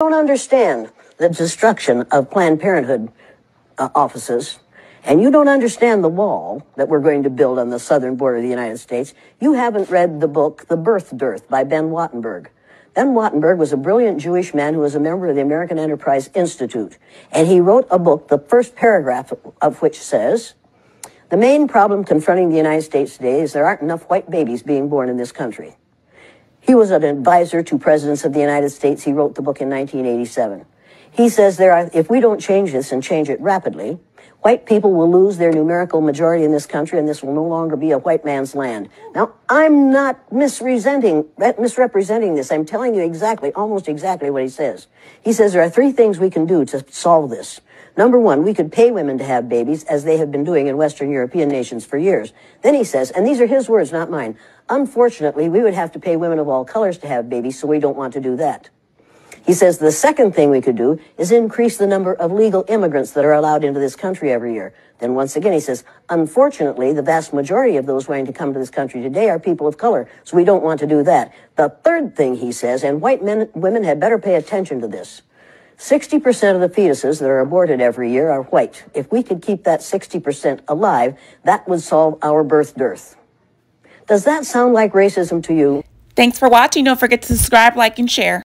don't understand the destruction of Planned Parenthood offices, and you don't understand the wall that we're going to build on the southern border of the United States, you haven't read the book, The Birth Dearth by Ben Wattenberg. Ben Wattenberg was a brilliant Jewish man who was a member of the American Enterprise Institute, and he wrote a book, the first paragraph of which says, "The main problem confronting the United States today is there aren't enough white babies being born in this country." He was an advisor to presidents of the United States. He wrote the book in 1987. He says if we don't change this and change it rapidly, white people will lose their numerical majority in this country, and this will no longer be a white man's land. Now, I'm not misrepresenting this. I'm telling you almost exactly what he says. He says there are three things we can do to solve this. Number one, we could pay women to have babies, as they have been doing in Western European nations for years. Then he says, and these are his words, not mine, unfortunately, we would have to pay women of all colors to have babies, so we don't want to do that. He says the second thing we could do is increase the number of legal immigrants that are allowed into this country every year. Then once again, he says, unfortunately, the vast majority of those wanting to come to this country today are people of color, so we don't want to do that. The third thing he says, and women had better pay attention to this, 60% of the fetuses that are aborted every year are white. If we could keep that 60% alive, that would solve our birth dearth. Does that sound like racism to you? Thanks for watching. Don't forget to subscribe, like, and share.